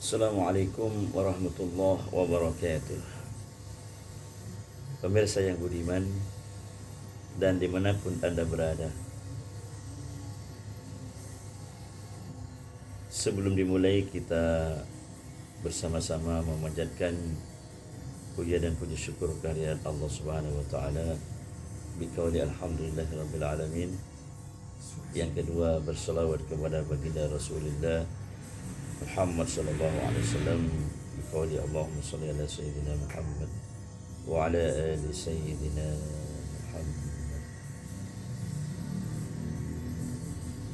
Assalamualaikum warahmatullahi wabarakatuh. Pemirsa yang budiman dan dimanapun Anda berada, sebelum dimulai kita bersama-sama memanjatkan puja dan puji syukur kehadirat Allah Subhanahu wa taala biqauli alhamdulillahirabbil alamin. Yang kedua, berselawat kepada baginda Rasulullah Muhammad sallallahu alaihi wasallam biqauli Allahumma shalli ala sayyidina Muhammad wa ala ali sayyidina Muhammad.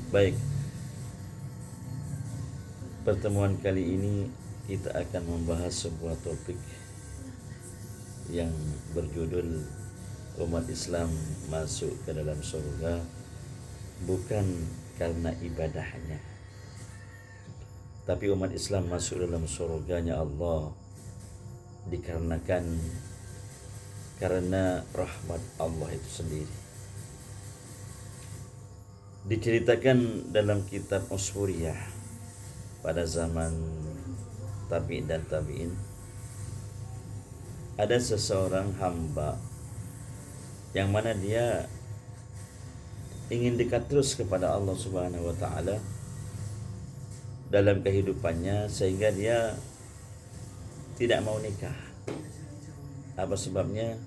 Baik, pertemuan kali ini kita akan membahas sebuah topik yang berjudul umat Islam masuk ke dalam surga bukan karena ibadahnya, tapi umat Islam masuk dalam surganya Allah dikarenakan karena rahmat Allah itu sendiri. Diceritakan dalam kitab Usfuriyah pada zaman tabi'in dan tabi'in, ada seseorang hamba yang mana dia ingin dekat terus kepada Allah Subhanahu wa taala dalam kehidupannya, sehingga dia tidak mau nikah. Apa sebabnya?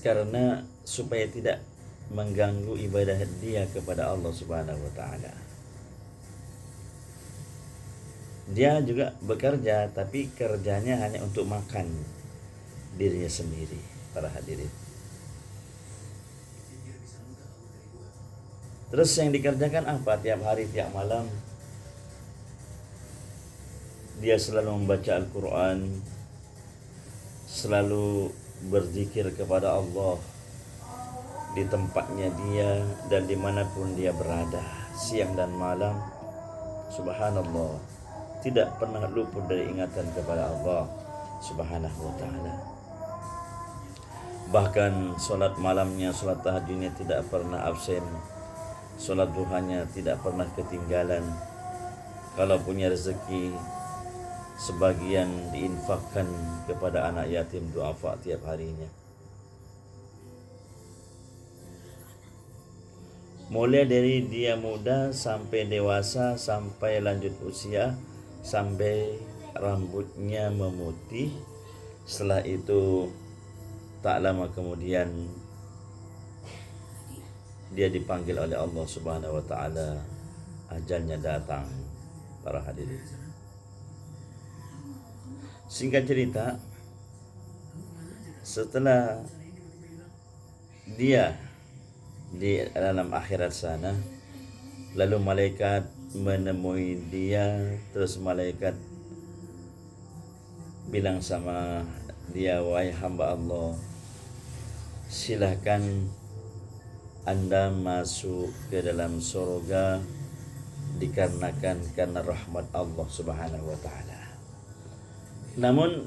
Karena supaya tidak mengganggu ibadah dia kepada Allah Subhanahu wa taala. Dia juga bekerja, tapi kerjanya hanya untuk makan dirinya sendiri, para hadirin. Terus yang dikerjakan apa? Tiap hari, tiap malam dia selalu membaca Al-Quran, selalu berzikir kepada Allah di tempatnya dia dan dimanapun dia berada, siang dan malam. Subhanallah, tidak pernah luput dari ingatan kepada Allah Subhanahu wa ta'ala. Bahkan solat malamnya, solat tahajudnya tidak pernah absen, solat duhanya tidak pernah ketinggalan. Kalau punya rezeki, sebagian diinfakkan kepada anak yatim duafa tiap harinya. Mulai dari dia muda sampai dewasa, sampai lanjut usia, sampai rambutnya memutih. Setelah itu tak lama kemudian dia dipanggil oleh Allah Subhanahu wa taala, ajalnya datang, para hadirin. Singkat cerita, setelah dia di dalam akhirat sana, lalu malaikat menemui dia. Terus malaikat bilang sama dia, wahai hamba Allah, silahkan Anda masuk ke dalam surga dikarenakan karena rahmat Allah Subhanahu wa taala. Namun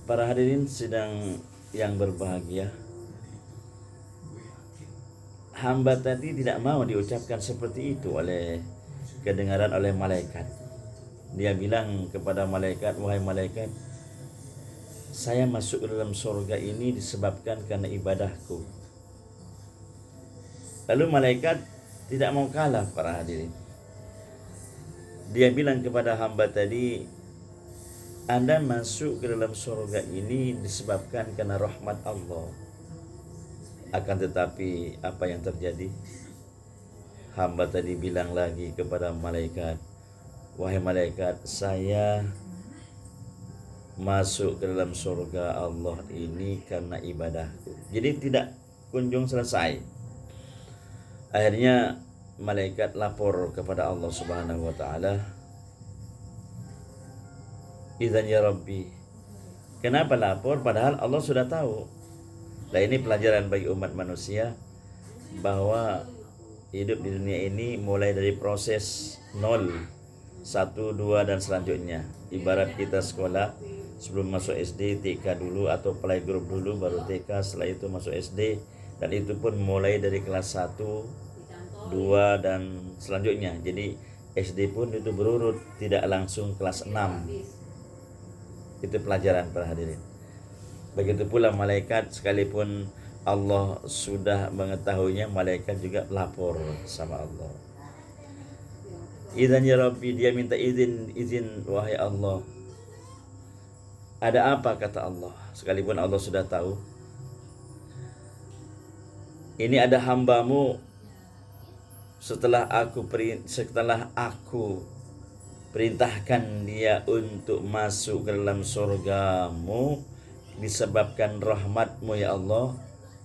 para hadirin sidang yang berbahagia, hamba tadi tidak mau diucapkan seperti itu oleh kedengaran oleh malaikat. Dia bilang kepada malaikat, wahai malaikat, saya masuk ke dalam surga ini disebabkan karena ibadahku. Lalu malaikat tidak mau kalah, para hadirin. Dia bilang kepada hamba tadi, Anda masuk ke dalam surga ini disebabkan karena rahmat Allah. Akan tetapi apa yang terjadi? Hamba tadi bilang lagi kepada malaikat, wahai malaikat, saya masuk ke dalam surga Allah ini karena ibadahku. Jadi tidak kunjung selesai. Akhirnya malaikat lapor kepada Allah Subhanahu wa taala, idzan ya Rabbi. Kenapa lapor? Padahal Allah sudah tahu. Nah, ini pelajaran bagi umat manusia bahwa hidup di dunia ini mulai dari proses 0, 1, 2 dan selanjutnya. Ibarat kita sekolah, sebelum masuk SD, TK dulu atau playgroup dulu, baru TK, setelah itu masuk SD. Dan itu pun mulai dari kelas 1, 2 dan selanjutnya. Jadi SD pun itu berurut, tidak langsung kelas 6. Itu pelajaran para hadirin. Begitu pula malaikat, sekalipun Allah sudah mengetahuinya, malaikat juga lapor sama Allah. Idzan ya Rabbi, dia minta izin wahai Allah. Ada apa, kata Allah, sekalipun Allah sudah tahu. Ini ada hambamu, setelah aku perintahkan dia untuk masuk ke dalam surgamu disebabkan rahmatmu ya Allah,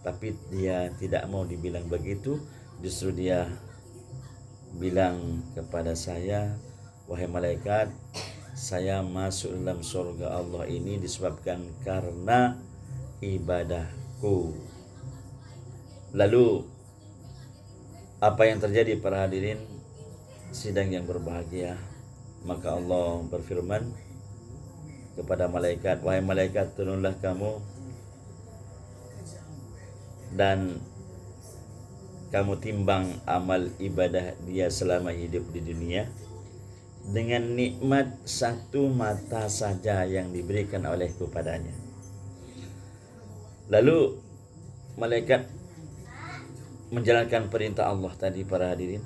tapi dia tidak mau dibilang begitu. Justru dia bilang kepada saya, wahai malaikat, saya masuk dalam surga Allah ini disebabkan karena ibadahku. Lalu apa yang terjadi para hadirin sidang yang berbahagia? Maka Allah berfirman kepada malaikat, wahai malaikat, turunlah kamu dan kamu timbang amal ibadah dia selama hidup di dunia dengan nikmat satu mata saja yang diberikan olehku padanya. Lalu malaikat menjalankan perintah Allah tadi para hadirin.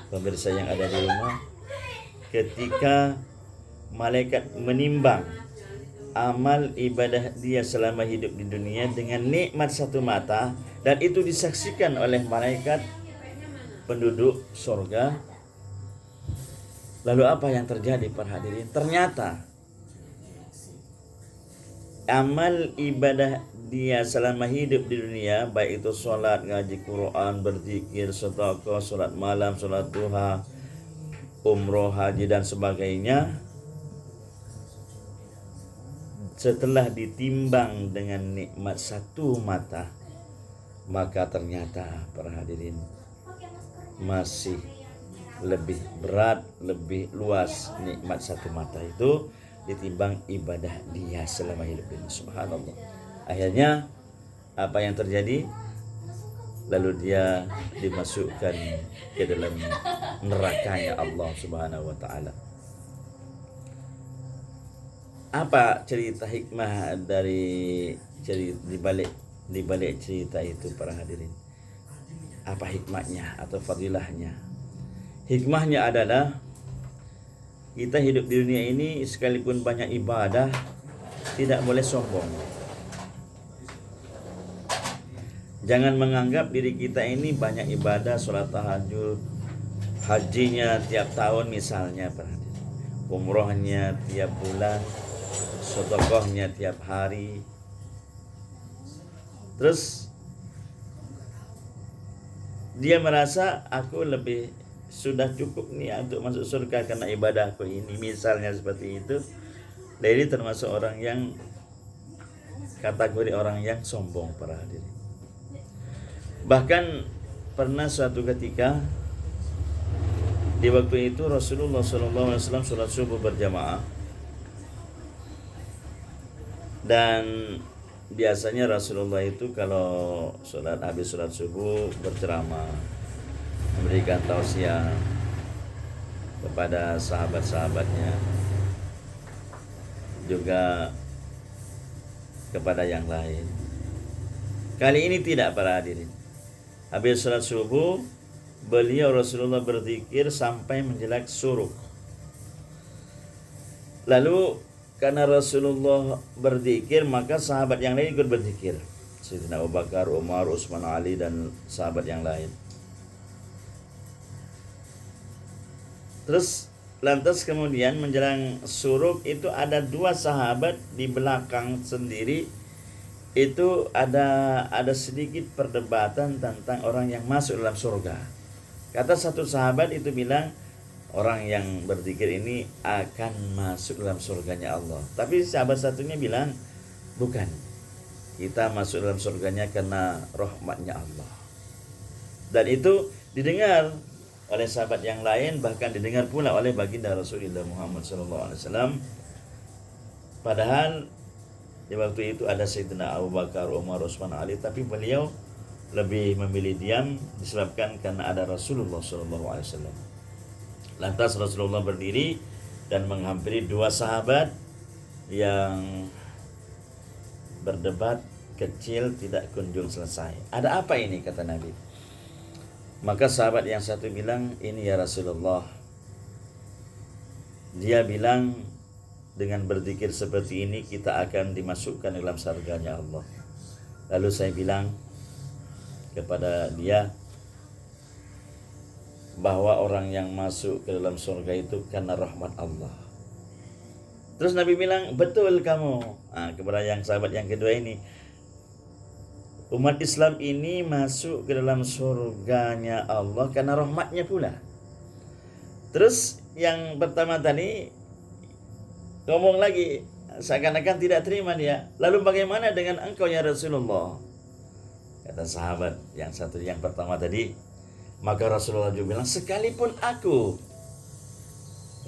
Pemirsa yang ada di rumah, ketika malaikat menimbang amal ibadah dia selama hidup di dunia dengan nikmat satu mata, dan itu disaksikan oleh malaikat penduduk surga, lalu apa yang terjadi para hadirin? Ternyata amal ibadah dia selama hidup di dunia, baik itu sholat, ngaji Quran, berzikir, sedekah, sholat malam, sholat duha, umroh, haji dan sebagainya, setelah ditimbang dengan nikmat satu mata, maka ternyata para hadirin masih lebih berat, lebih luas nikmat satu mata itu ditimbang ibadah dia selama hidup ini. Subhanallah. Akhirnya apa yang terjadi? Lalu dia dimasukkan ke dalam nerakanya Allah Subhanahu wa taala. Apa cerita hikmah dari di balik cerita itu para hadirin? Apa hikmahnya atau fadilahnya? Hikmahnya adalah kita hidup di dunia ini sekalipun banyak ibadah, tidak boleh sombong. Jangan menganggap diri kita ini banyak ibadah, sholat tahajud, hajinya tiap tahun misalnya, umrohnya tiap bulan, sedekahnya tiap hari. Terus dia merasa aku lebih sudah cukup nih untuk masuk surga karena ibadahku ini, misalnya seperti itu. Jadi termasuk orang yang kategori orang yang sombong para hadirin. Bahkan pernah suatu ketika di waktu itu Rasulullah SAW sholat subuh berjamaah, dan biasanya Rasulullah itu kalau habis sholat subuh berceramah, memberikan tausiah kepada sahabat-sahabatnya, juga kepada yang lain. Kali ini tidak para hadirin. Habis sholat subuh, beliau Rasulullah berzikir sampai menjelang syuruk. Lalu karena Rasulullah berzikir, maka sahabat yang lain ikut berzikir. Sayyidina Abu Bakar, Umar, Utsman, Ali dan sahabat yang lain. Terus lantas kemudian menjelang syuruk itu ada dua sahabat di belakang sendiri. Itu ada sedikit perdebatan tentang orang yang masuk dalam surga. Kata satu sahabat itu bilang, orang yang berzikir ini akan masuk dalam surganya Allah. Tapi sahabat satunya bilang, bukan, kita masuk dalam surganya karena rahmatnya Allah. Dan itu didengar oleh sahabat yang lain, bahkan didengar pula oleh baginda Rasulullah Muhammad SAW. Padahal di waktu itu ada Sayyidina Abu Bakar, Umar, Utsman, Ali, tapi beliau lebih memilih diam disebabkan karena ada Rasulullah SAW. Lantas Rasulullah berdiri dan menghampiri dua sahabat yang berdebat kecil tidak kunjung selesai. Ada apa ini, kata Nabi? Maka sahabat yang satu bilang, ini ya Rasulullah, dia bilang dengan berzikir seperti ini kita akan dimasukkan dalam surganya Allah. Lalu saya bilang kepada dia bahwa orang yang masuk ke dalam surga itu karena rahmat Allah. Terus Nabi bilang, betul kamu. Kepada yang sahabat yang kedua ini, umat Islam ini masuk ke dalam surganya Allah karena rahmatnya pula. Terus yang pertama tadi ngomong lagi, seakan-akan tidak terima dia. Lalu bagaimana dengan engkau ya Rasulullah? Kata sahabat yang satu yang pertama tadi, maka Rasulullah juga bilang, sekalipun aku,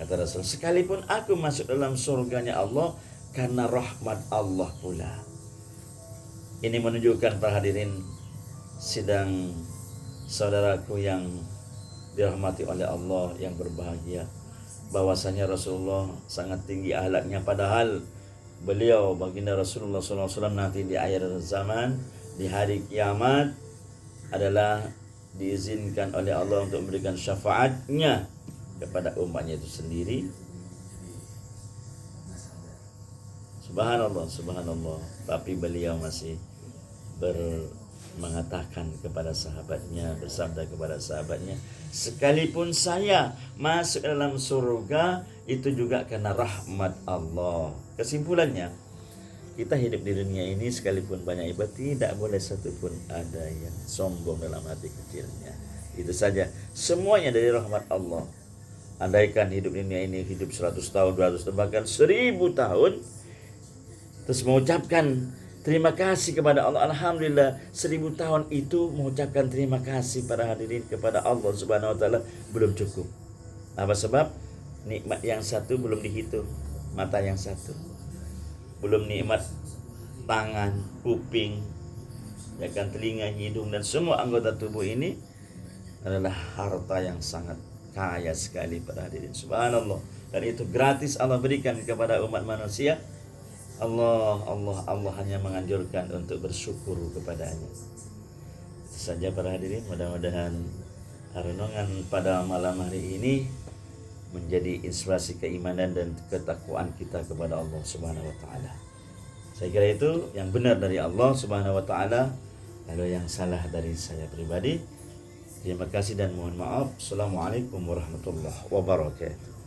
kata Rasul, sekalipun aku masuk dalam surganya Allah karena rahmat Allah pula. Ini menunjukkan para hadirin sidang saudaraku yang dirahmati oleh Allah yang berbahagia, bahwasanya Rasulullah sangat tinggi akhlaknya, padahal beliau baginda Rasulullah SAW nanti di akhir zaman, di hari kiamat adalah diizinkan oleh Allah untuk memberikan syafaatnya kepada umatnya itu sendiri. Subhanallah, subhanallah. Tapi beliau masih mengatakan kepada sahabatnya, bersabda kepada sahabatnya, sekalipun saya masuk dalam surga itu juga karena rahmat Allah. Kesimpulannya, kita hidup di dunia ini sekalipun banyak ibadah, tidak boleh satupun ada yang sombong dalam hati kecilnya. Itu saja, semuanya dari rahmat Allah. Andaikan hidup di dunia ini hidup 100 tahun, 200 tahun, bahkan 1000 tahun, terus mengucapkan terima kasih kepada Allah, alhamdulillah, 1000 tahun itu mengucapkan terima kasih para hadirin kepada Allah Subhanahu wa taala belum cukup. Apa sebab? Nikmat yang satu belum dihitung, mata yang satu. Belum nikmat tangan, kuping, ya kan, telinga, hidung, dan semua anggota tubuh ini adalah harta yang sangat kaya sekali para hadirin. Subhanallah. Dan itu gratis Allah berikan kepada umat manusia. Allah hanya menganjurkan untuk bersyukur kepadanya. Itu saja para hadirin, mudah-mudahan renungan pada malam hari ini menjadi inspirasi keimanan dan ketakwaan kita kepada Allah Subhanahu wa taala. Saya kira itu yang benar dari Allah Subhanahu wa taala, lalu yang salah dari saya pribadi. Terima kasih dan mohon maaf. Assalamualaikum warahmatullahi wabarakatuh.